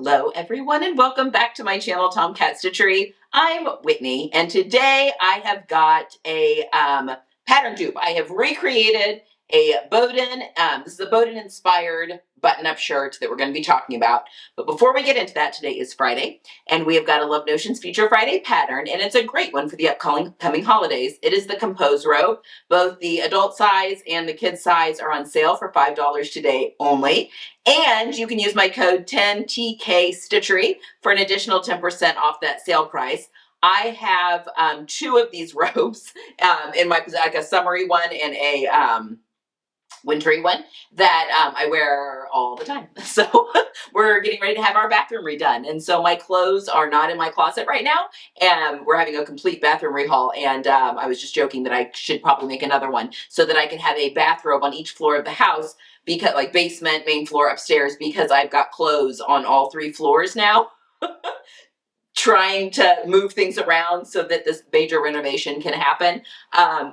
Hello everyone and welcome back to my channel, Tomcat Stitchery. I'm Whitney and today I have got a pattern dupe. I have recreated a Boden, this is a Boden inspired button-up shirt that we're going to be talking about. But before we get into that, today is Friday and we have got a Love Notions Feature Friday pattern, and it's a great one for the upcoming holidays. It is the Compose robe. Both the adult size and the kid size are on sale for $5 today only. And you can use my code 10TK Stitchery for an additional 10% off that sale price. I have two of these robes in my, like a summery one and a wintry one that I wear all the time. So we're getting ready to have our bathroom redone. And so my clothes are not in my closet right now. And we're having a complete bathroom rehaul. And I was just joking that I should probably make another one so that I can have a bathrobe on each floor of the house, because like basement, main floor, upstairs, because I've got clothes on all three floors now. Trying to move things around so that this major renovation can happen.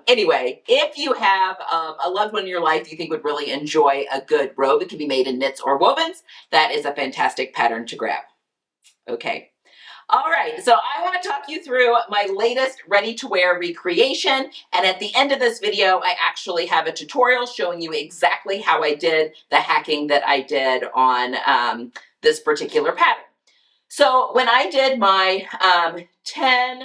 Anyway, if you have a loved one in your life you think would really enjoy a good robe, it can be made in knits or wovens, that is a fantastic pattern to grab. Okay. All right, so I want to talk you through my latest ready-to-wear recreation, and at the end of this video I actually have a tutorial showing you exactly how I did the hacking that I did on this particular pattern. So when I did my 10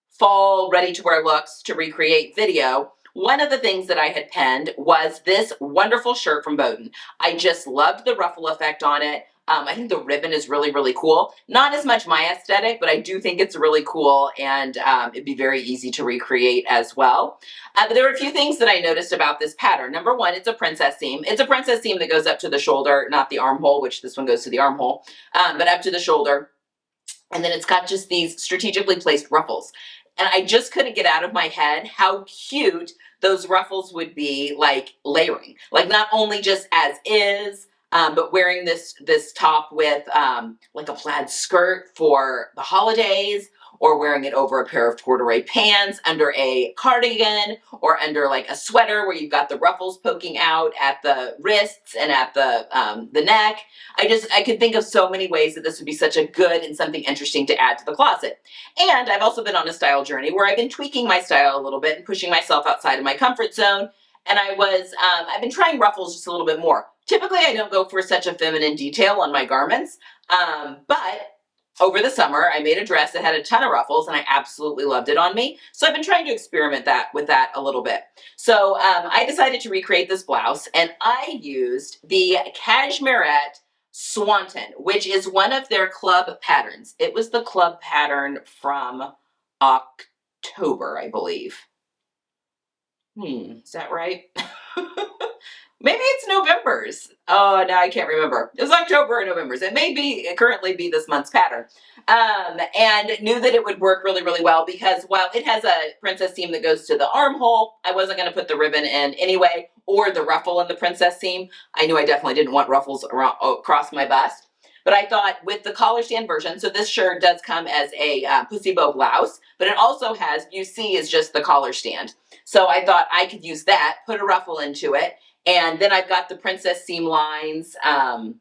fall ready-to-wear looks to recreate video, one of the things that I had penned was this wonderful shirt from Boden. I just loved the ruffle effect on it. I think the ribbon is really, really cool. Not as much my aesthetic, but I do think it's really cool, and it'd be very easy to recreate as well. But there were a few things that I noticed about this pattern. Number one, it's a princess seam. It's a princess seam that goes up to the shoulder, not the armhole, which this one goes to the armhole, but up to the shoulder. And then it's got just these strategically placed ruffles. And I just couldn't get out of my head how cute those ruffles would be, like layering. Like not only just as is, but wearing this top with like a plaid skirt for the holidays, or wearing it over a pair of corduroy pants, under a cardigan, or under like a sweater where you've got the ruffles poking out at the wrists and at the neck. I could think of so many ways that this would be such a good and something interesting to add to the closet. And I've also been on a style journey where I've been tweaking my style a little bit and pushing myself outside of my comfort zone. And I've been trying ruffles just a little bit more. Typically, I don't go for such a feminine detail on my garments, but over the summer, I made a dress that had a ton of ruffles, and I absolutely loved it on me. So I've been trying to experiment with that a little bit. So I decided to recreate this blouse, and I used the Cashmerette Swanton, which is one of their club patterns. It was the club pattern from October, I believe. Is that right? Maybe it's November's. Oh, no, I can't remember. It was October or November's. It may currently be this month's pattern. And knew that it would work really, really well, because while it has a princess seam that goes to the armhole, I wasn't going to put the ribbon in anyway, or the ruffle in the princess seam. I knew I definitely didn't want ruffles across my bust. But I thought with the collar stand version, so this shirt does come as a pussy bow blouse, but it also has, you see, is just the collar stand. So I thought I could use that, put a ruffle into it, and then I've got the princess seam lines, and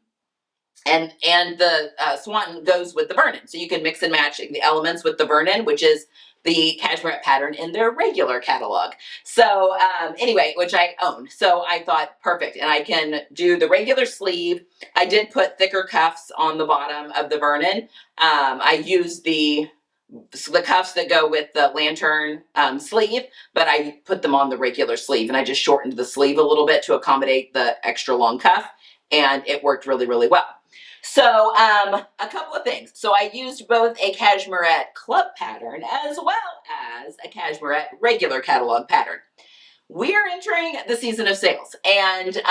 the Swanton goes with the Vernon. So you can mix and match the elements with the Vernon, which is the Cashmerette pattern in their regular catalog. So anyway, which I own. So I thought, perfect. And I can do the regular sleeve. I did put thicker cuffs on the bottom of the Vernon. I used the cuffs that go with the lantern sleeve, but I put them on the regular sleeve, and I just shortened the sleeve a little bit to accommodate the extra long cuff, and it worked really, really well. So a couple of things. So I used both a Cashmerette club pattern as well as a Cashmerette regular catalog pattern. We're entering the season of sales, and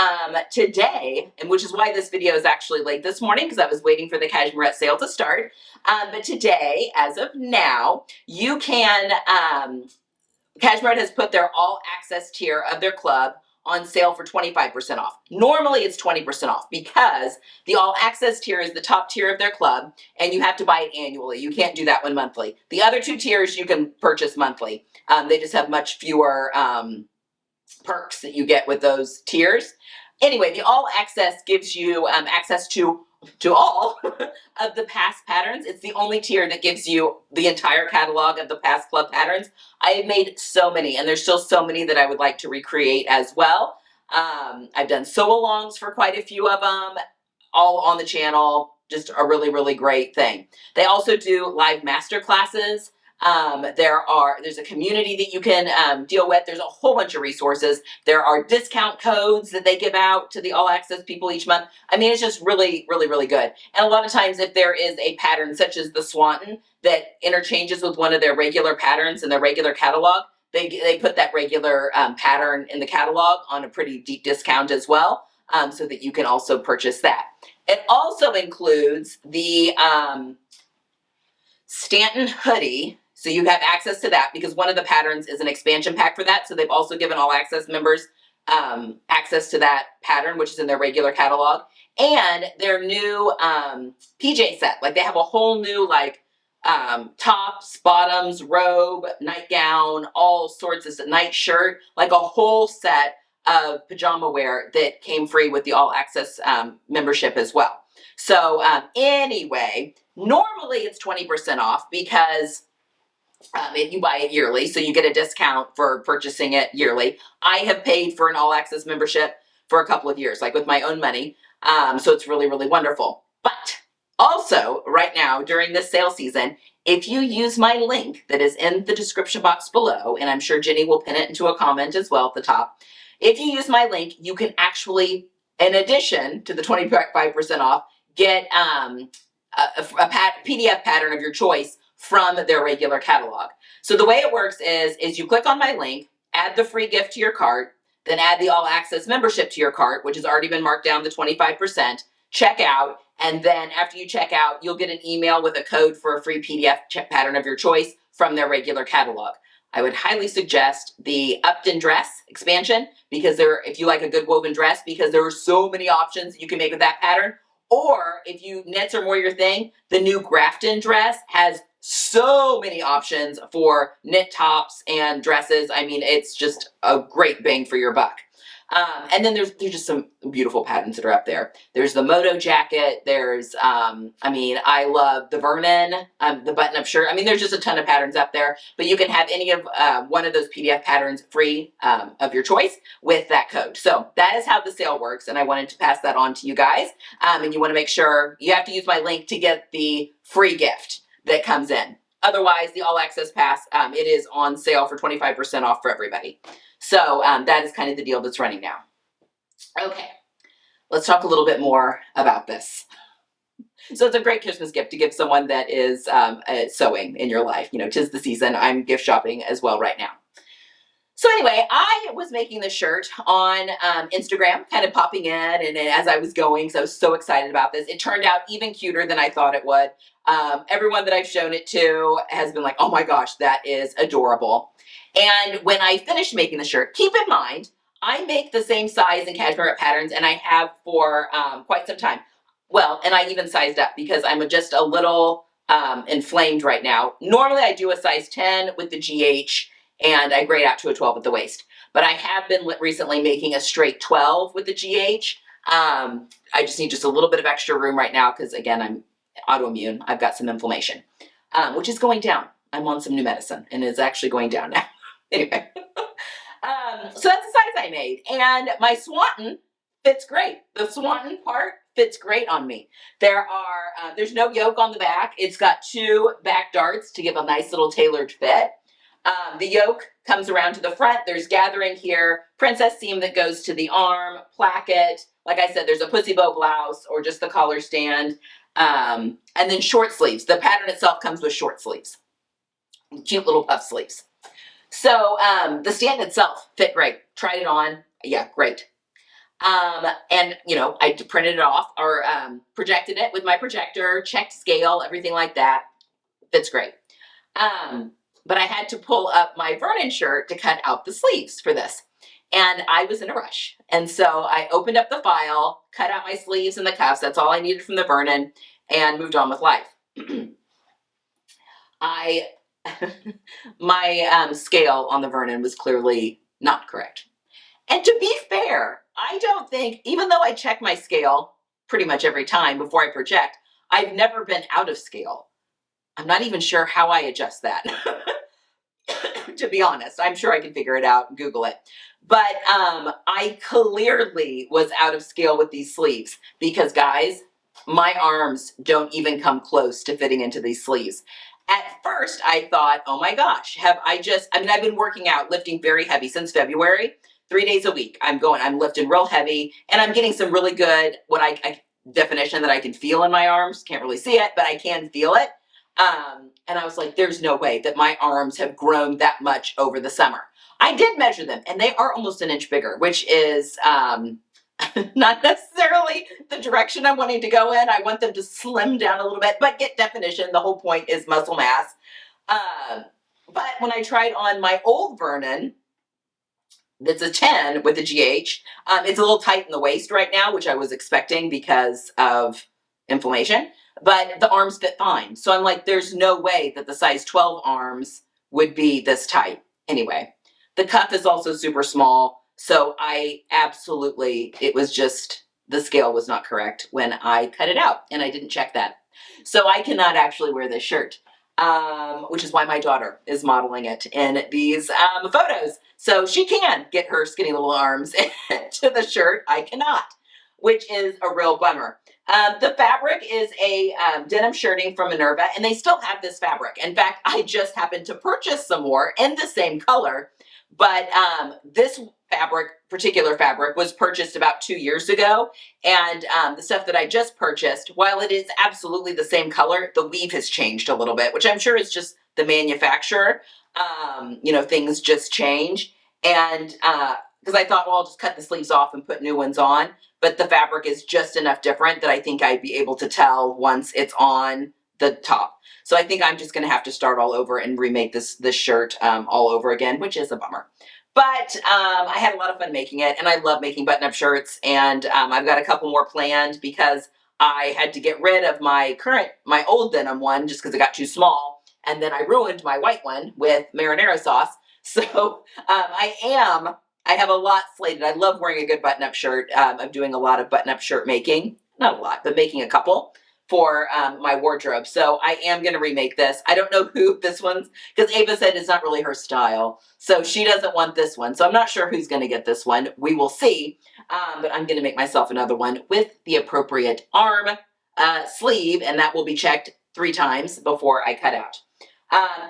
today, and which is why this video is actually late this morning, because I was waiting for the Cashmerette sale to start, but today, as of now, you can, Cashmerette has put their all access tier of their club on sale for 25% off. Normally it's 20% off, because the all access tier is the top tier of their club, and you have to buy it annually. You can't do that one monthly. The other two tiers you can purchase monthly. They just have much fewer perks that you get with those tiers. Anyway, the all access gives you access to to all of the past patterns. It's the only tier that gives you the entire catalog of the past club patterns. I have made so many, and there's still so many that I would like to recreate as well. I've done sew-alongs for quite a few of them, all on the channel. Just a really, really great thing. They also do live master classes. There's a community that you can deal with. There's a whole bunch of resources. There are discount codes that they give out to the all access people each month. I mean, it's just really, really, really good. And a lot of times if there is a pattern such as the Swanton that interchanges with one of their regular patterns in their regular catalog, they put that regular pattern in the catalog on a pretty deep discount as well, so that you can also purchase that. It also includes the Stanton hoodie. So you have access to that because one of the patterns is an expansion pack for that. So they've also given all access members access to that pattern, which is in their regular catalog. And their new PJ set. Like they have a whole new like tops, bottoms, robe, nightgown, all sorts of night shirt, like a whole set of pajama wear that came free with the all access membership as well. So anyway, normally it's 20% off because you buy it yearly, so you get a discount for purchasing it yearly. I have paid for an all access membership for a couple of years, like with my own money. So it's really, really wonderful. But also right now during this sale season, if you use my link that is in the description box below, and I'm sure Jenny will pin it into a comment as well at the top. If you use my link, you can actually, in addition to the 25% off, get a PDF pattern of your choice from their regular catalog. So the way it works is you click on my link, add the free gift to your cart, then add the all access membership to your cart, which has already been marked down to 25%, check out, and then after you check out, you'll get an email with a code for a free PDF pattern of your choice from their regular catalog. I would highly suggest the Upton dress expansion because if you like a good woven dress, because there are so many options you can make with that pattern. Or if you knits are more your thing, the new Grafton dress has so many options for knit tops and dresses. I mean, it's just a great bang for your buck. And then there's just some beautiful patterns that are up there. There's the Moto jacket. There's, I love the Vernon, the button-up shirt. I mean, there's just a ton of patterns up there, but you can have any of one of those PDF patterns free of your choice with that code. So that is how the sale works, and I wanted to pass that on to you guys. And you want to make sure you have to use my link to get the free gift that comes in. Otherwise, the all access pass, it is on sale for 25% off for everybody. So that is kind of the deal that's running now. Okay, let's talk a little bit more about this. So it's a great Christmas gift to give someone that is sewing in your life. You know, 'tis the season. I'm gift shopping as well right now. So anyway, I was making this shirt on Instagram, kind of popping in, and as I was going, because I was so excited about this, it turned out even cuter than I thought it would. Everyone that I've shown it to has been like, oh my gosh, that is adorable. And when I finished making the shirt, keep in mind, I make the same size in Cashmerette patterns, and I have for quite some time. Well, and I even sized up because I'm just a little inflamed right now. Normally I do a size 10 with the GH, and I grade out to a 12 at the waist. But I have been recently making a straight 12 with the GH. I just need just a little bit of extra room right now because, again, I'm autoimmune. I've got some inflammation, which is going down. I'm on some new medicine, and it's actually going down now. Anyway, so that's the size I made. And my Swanton fits great. The Swanton part fits great on me. There's no yoke on the back. It's got 2 back darts to give a nice little tailored fit. The yoke comes around to the front. There's gathering here, princess seam that goes to the arm, placket. Like I said, there's a pussy bow blouse or just the collar stand. And then short sleeves. The pattern itself comes with short sleeves. Cute little puff sleeves. So the stand itself fit great. Tried it on. Yeah, great. And, you know, I printed it off or projected it with my projector, checked scale, everything like that. Fits great. But I had to pull up my Vernon shirt to cut out the sleeves for this. And I was in a rush. And so I opened up the file, cut out my sleeves and the cuffs. That's all I needed from the Vernon, and moved on with life. My scale on the Vernon was clearly not correct. And to be fair, I don't think, even though I checked my scale pretty much every time before I project. I've never been out of scale. I'm not even sure how I adjust that. To be honest, I'm sure I can figure it out and Google it. But I clearly was out of scale with these sleeves because, guys, my arms don't even come close to fitting into these sleeves. At first, I thought, oh my gosh, I've been working out, lifting very heavy since February, 3 days a week. I'm lifting real heavy, and I'm getting some really good, definition that I can feel in my arms. Can't really see it, but I can feel it. And I was like, there's no way that my arms have grown that much over the summer. I did measure them, and they are almost an inch bigger, which is not necessarily the direction I'm wanting to go in. I want them to slim down a little bit, but get definition. The whole point is muscle mass. But when I tried on my old Vernon, that's a 10 with a GH, it's a little tight in the waist right now, which I was expecting because of inflammation, but the arms fit fine. So I'm like, there's no way that the size 12 arms would be this tight. Anyway, the cuff is also super small. So it was just, the scale was not correct when I cut it out, and I didn't check that. So I cannot actually wear this shirt, which is why my daughter is modeling it in these photos. So she can get her skinny little arms into the shirt. I cannot, which is a real bummer. The fabric is a denim shirting from Minerva, and they still have this fabric. In fact, I just happened to purchase some more in the same color, but this particular fabric was purchased about 2 years ago, and the stuff that I just purchased, while it is absolutely the same color, the weave has changed a little bit, which I'm sure is just the manufacturer. Things just change, and because I thought, well, I'll just cut the sleeves off and put new ones on, but the fabric is just enough different that I think I'd be able to tell once it's on the top. So I think I'm just going to have to start all over and remake this shirt all over again, which is a bummer. But I had a lot of fun making it, and I love making button-up shirts, and I've got a couple more planned because I had to get rid of my old denim one just because it got too small, and then I ruined my white one with marinara sauce. So I have a lot slated. I love wearing a good button-up shirt. I'm doing a lot of button-up shirt making. Not a lot, but making a couple for my wardrobe. So I am going to remake this. I don't know who this one's, because Ava said it's not really her style. So she doesn't want this one. So I'm not sure who's going to get this one. We will see. But I'm going to make myself another one with the appropriate arm sleeve, and that will be checked 3 times before I cut out.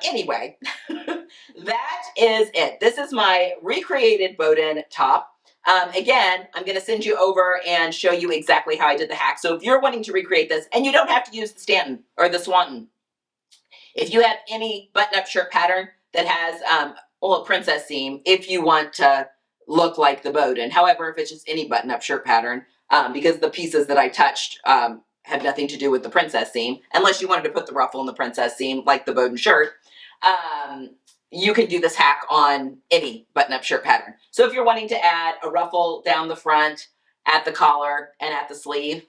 Anyway, that is it. This is my recreated Boden top. Again, I'm going to send you over and show you exactly how I did the hack. So if you're wanting to recreate this, and you don't have to use the Stanton or the Swanton, if you have any button-up shirt pattern that has a princess seam, if you want to look like the Boden. However, if it's just any button-up shirt pattern, because the pieces that I touched have nothing to do with the princess seam, unless you wanted to put the ruffle in the princess seam like the Boden shirt, you can do this hack on any button-up shirt pattern. So if you're wanting to add a ruffle down the front, at the collar, and at the sleeve,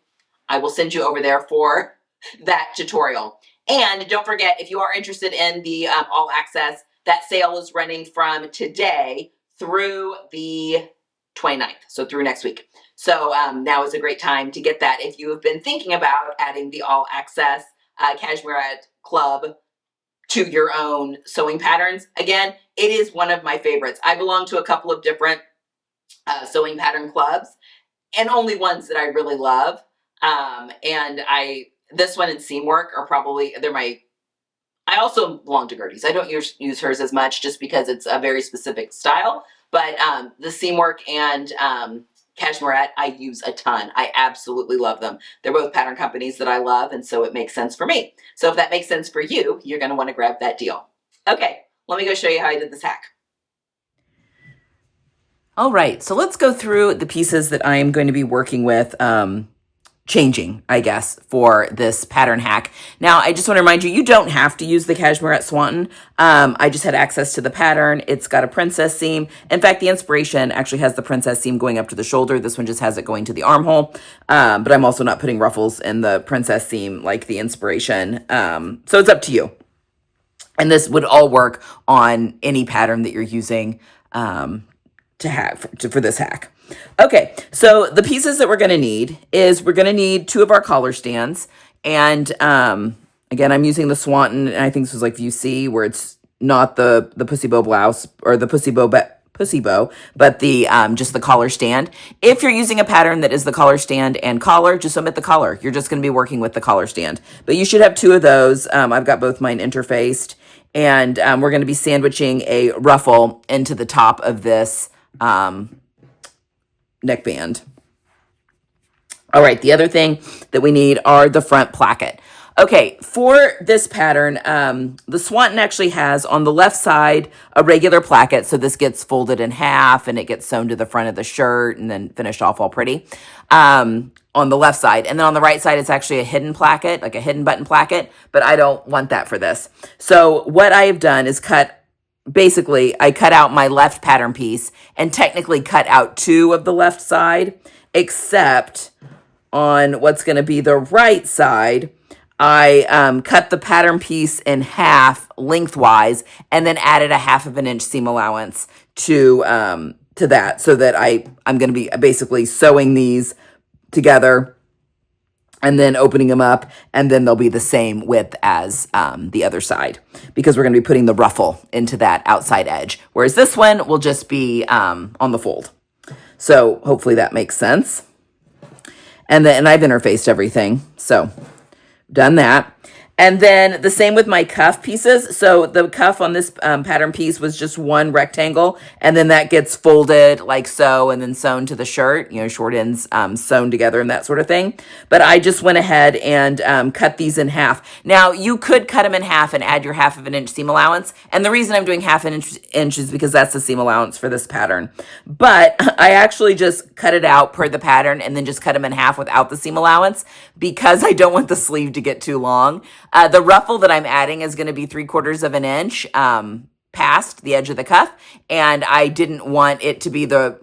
I will send you over there for that tutorial. And don't forget, if you are interested in the all access, that sale is running from today through the 29th, so through next week. So now is a great time to get that if you have been thinking about adding the all access Cashmerette Club to your own sewing patterns. Again, it is one of my favorites. I belong to a couple of different sewing pattern clubs, and only ones that I really love. This one and Seam Work are probably, I also belong to Gertie's. I don't use hers as much just because it's a very specific style, but the Seam Work and Cashmerette, I use a ton. I absolutely love them. They're both pattern companies that I love, and so it makes sense for me. So if that makes sense for you, you're going to want to grab that deal. Okay, let me go show you how I did this hack. All right, so let's go through the pieces that I am going to be working with, changing, I guess, for this pattern hack. Now, I just want to remind you, you don't have to use the Cashmerette Swanton. I just had access to the pattern. It's got a princess seam. In fact, the inspiration actually has the princess seam going up to the shoulder. This one just has it going to the armhole. But I'm also not putting ruffles in the princess seam like the inspiration. So it's up to you. And this would all work on any pattern that you're using. for this hack. Okay, so the pieces that we're going to need is we're going to need 2 of our collar stands. And again, I'm using the Swanton, and I think this was like view C, where it's not the pussy bow blouse or the pussy bow, but the just the collar stand. If you're using a pattern that is the collar stand and collar, just omit the collar. You're just going to be working with the collar stand. But you should have 2 of those. I've got both mine interfaced. And we're going to be sandwiching a ruffle into the top of this neckband. All right, the other thing that we need are the front placket. Okay, for this pattern, the Swanton actually has on the left side a regular placket, so this gets folded in half and it gets sewn to the front of the shirt and then finished off all pretty on the left side. And then on the right side, it's actually a hidden placket, like a hidden button placket, but I don't want that for this. So what I have done is I cut out my left pattern piece and technically cut out 2 of the left side, except on what's going to be the right side, I cut the pattern piece in half lengthwise and then added a 1/2 inch seam allowance to that, so that I'm going to be basically sewing these together and then opening them up, and then they'll be the same width as the other side, because we're going to be putting the ruffle into that outside edge, whereas this one will just be on the fold. So hopefully that makes sense. And I've interfaced everything, so done that. And then the same with my cuff pieces. So the cuff on this pattern piece was just one rectangle, and then that gets folded like so and then sewn to the shirt, short ends sewn together and that sort of thing. But I just went ahead and cut these in half. Now, you could cut them in half and add your 1/2 inch seam allowance. And the reason I'm doing 1/2 inch is because that's the seam allowance for this pattern. But I actually just cut it out per the pattern and then just cut them in half without the seam allowance, because I don't want the sleeve to get too long. The ruffle that I'm adding is going to be 3/4 inch past the edge of the cuff, and I didn't want it to be the,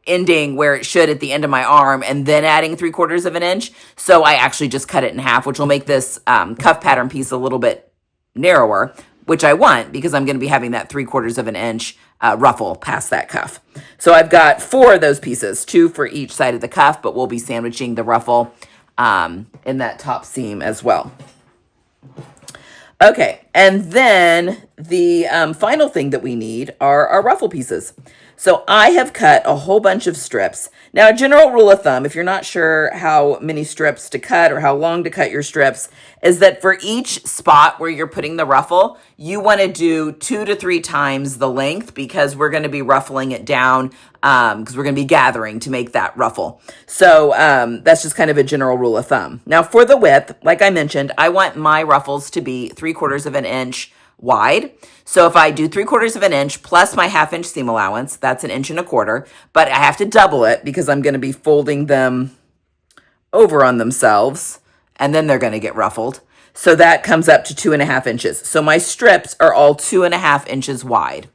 ending where it should at the end of my arm and then adding 3/4 inch. So I actually just cut it in half, which will make this cuff pattern piece a little bit narrower, which I want because I'm going to be having that 3/4 inch ruffle past that cuff. So I've got 4 of those pieces, 2 for each side of the cuff, but we'll be sandwiching the ruffle in that top seam as well. Okay, and then the final thing that we need are our ruffle pieces. So I have cut a whole bunch of strips. Now, a general rule of thumb, if you're not sure how many strips to cut or how long to cut your strips, is that for each spot where you're putting the ruffle, you want to do 2 to 3 times the length, because we're going to be ruffling it down, because we're going to be gathering to make that ruffle. So that's just kind of a general rule of thumb. Now, for the width, like I mentioned, I want my ruffles to be 3/4 inch wide. So if I do 3/4 inch plus my 1/2 inch seam allowance, that's 1.25 inches, but I have to double it because I'm going to be folding them over on themselves, and then they're going to get ruffled. So that comes up to 2.5 inches. So my strips are all 2.5 inches wide.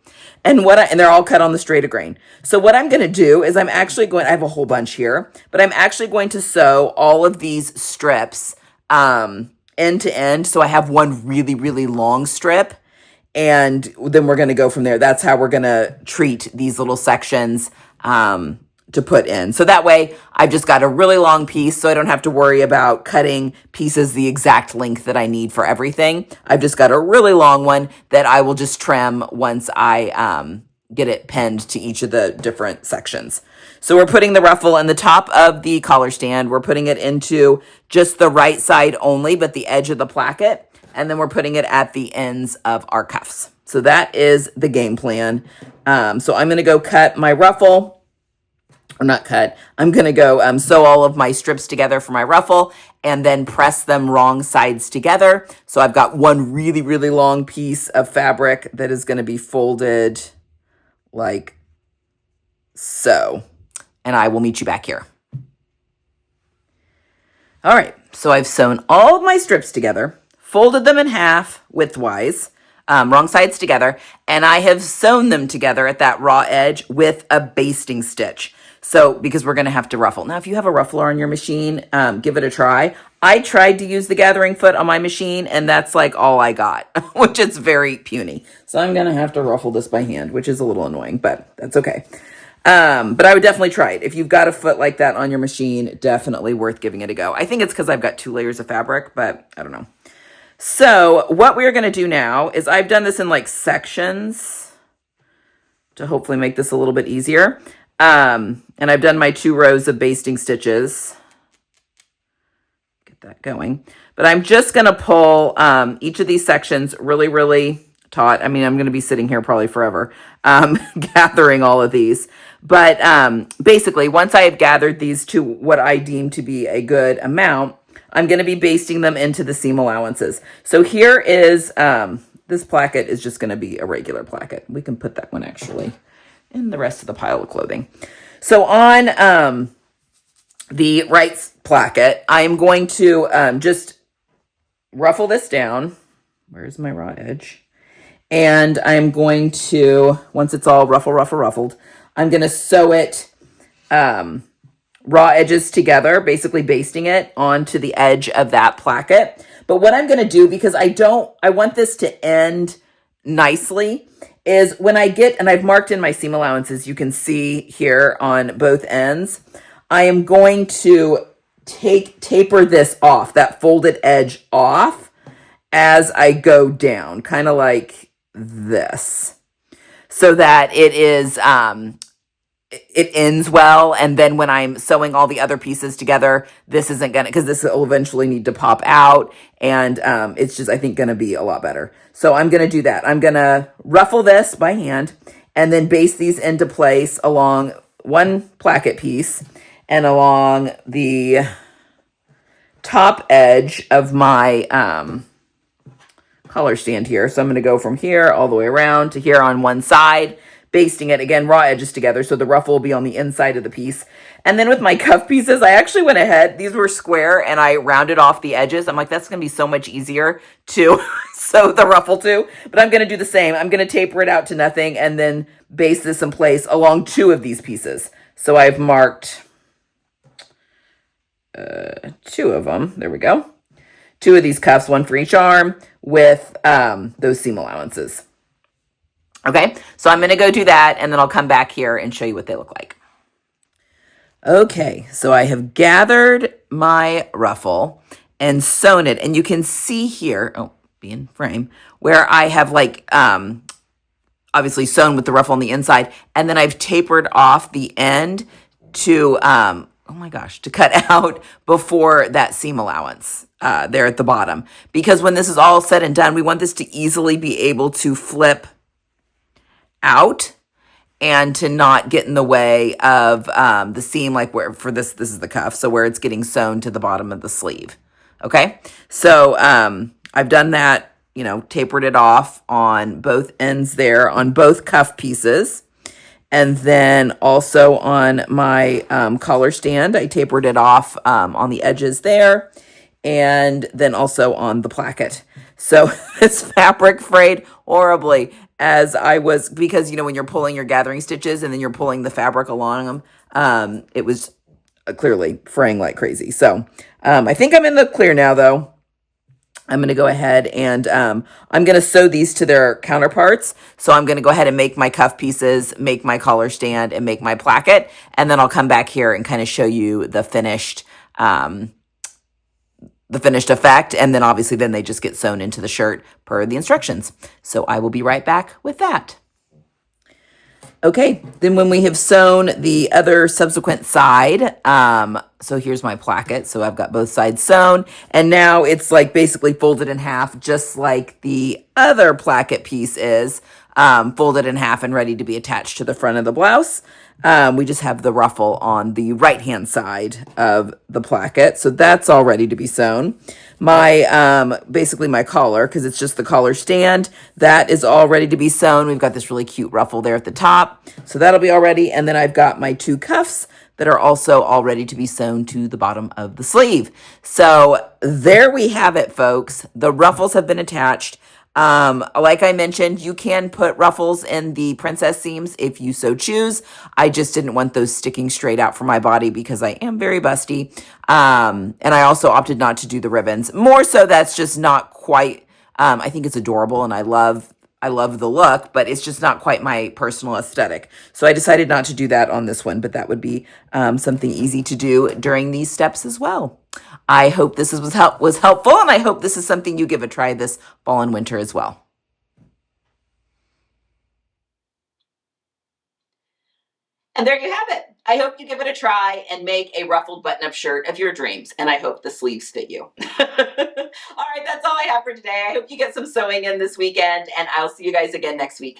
And they're all cut on the straight of grain. So what I'm going to do is I have a whole bunch here, but I'm actually going to sew all of these strips end to end. So I have one really, really long strip, and then we're going to go from there. That's how we're going to treat these little sections to put in. So that way I've just got a really long piece, so I don't have to worry about cutting pieces the exact length that I need for everything. I've just got a really long one that I will just trim once I get it pinned to each of the different sections. So we're putting the ruffle in the top of the collar stand. We're putting it into just the right side only, but the edge of the placket. And then we're putting it at the ends of our cuffs. So that is the game plan. So I'm going to go cut my ruffle. Or not cut. I'm going to go sew all of my strips together for my ruffle and then press them wrong sides together. So I've got one really, really long piece of fabric that is going to be folded like so. And I will meet you back here. All right, so I've sewn all of my strips together, folded them in half widthwise, wrong sides together, and I have sewn them together at that raw edge with a basting stitch. So, because we're going to have to ruffle. Now, if you have a ruffler on your machine, give it a try. I tried to use the gathering foot on my machine, and that's like all I got, which is very puny. So I'm going to have to ruffle this by hand, which is a little annoying, but that's okay. But I would definitely try it. If you've got a foot like that on your machine, definitely worth giving it a go. I think it's because I've got 2 layers of fabric, but I don't know. So what we're going to do now is I've done this in like sections to hopefully make this a little bit easier. And I've done my 2 rows of basting stitches. Get that going. But I'm just going to pull each of these sections really, really taut. I mean, I'm going to be sitting here probably forever gathering all of these. But basically, once I have gathered these to what I deem to be a good amount, I'm going to be basting them into the seam allowances. So here is, this placket is just going to be a regular placket. We can put that one actually in the rest of the pile of clothing. So on the right placket, I'm going to just ruffle this down. Where's my raw edge? And I'm going to, once it's all ruffled, I'm going to sew it raw edges together, basically basting it onto the edge of that placket. But what I'm going to do, because I want this to end nicely, is when I get, and I've marked in my seam allowances, you can see here on both ends, I am going to taper this off, that folded edge off as I go down, kind of like this, so that it is, it ends well. And then when I'm sewing all the other pieces together, this isn't gonna, because this will eventually need to pop out, and it's just, I think, gonna be a lot better. So I'm gonna do that. I'm gonna ruffle this by hand and then baste these into place along one placket piece and along the top edge of my collar stand here. So I'm going to go from here all the way around to here on one side, basting it again, raw edges together. So the ruffle will be on the inside of the piece. And then with my cuff pieces, I actually went ahead, these were square, and I rounded off the edges. I'm like, that's going to be so much easier to sew the ruffle to, but I'm going to do the same. I'm going to taper it out to nothing and then baste this in place along 2 of these pieces. So I've marked 2 of them. There we go. 2 of these cuffs, 1 for each arm, with those seam allowances. Okay, so I'm going to go do that, and then I'll come back here and show you what they look like. Okay, so I have gathered my ruffle and sewn it, and you can see here, oh, be in frame, where I have like obviously sewn with the ruffle on the inside, and then I've tapered off the end to oh my gosh, to cut out before that seam allowance there at the bottom. Because when this is all said and done, we want this to easily be able to flip out and to not get in the way of the seam, like where for this is the cuff, so where it's getting sewn to the bottom of the sleeve. Okay, so I've done that, you know, tapered it off on both ends there on both cuff pieces. And then also on my collar stand, I tapered it off on the edges there, and then also on the placket. So this fabric frayed horribly as I was, because, you know, when you're pulling your gathering stitches and then you're pulling the fabric along them, it was clearly fraying like crazy. So I think I'm in the clear now, though. I'm going to go ahead and I'm going to sew these to their counterparts. So I'm going to go ahead and make my cuff pieces, make my collar stand, and make my placket. And then I'll come back here and kind of show you the finished effect. And then obviously then they just get sewn into the shirt per the instructions. So I will be right back with that. Okay, then when we have sewn the other subsequent side, so here's my placket. So I've got both sides sewn, and now it's like basically folded in half, just like the other placket piece is, folded in half and ready to be attached to the front of the blouse. We just have the ruffle on the right-hand side of the placket, so that's all ready to be sewn. My, basically my collar, because it's just the collar stand, that is all ready to be sewn. We've got this really cute ruffle there at the top, so that'll be all ready. And then I've got my 2 cuffs that are also all ready to be sewn to the bottom of the sleeve. So there we have it, folks. The ruffles have been attached. Like I mentioned, you can put ruffles in the princess seams if you so choose. I just didn't want those sticking straight out from my body because I am very busty. And I also opted not to do the ribbons. More so, that's just not quite, I think it's adorable, and I love I love the look, but it's just not quite my personal aesthetic. So I decided not to do that on this one, but that would be something easy to do during these steps as well. I hope this was helpful, and I hope this is something you give a try this fall and winter as well. And there you have it. I hope you give it a try and make a ruffled button-up shirt of your dreams. And I hope the sleeves fit you. All right, that's all I have for today. I hope you get some sewing in this weekend, and I'll see you guys again next week.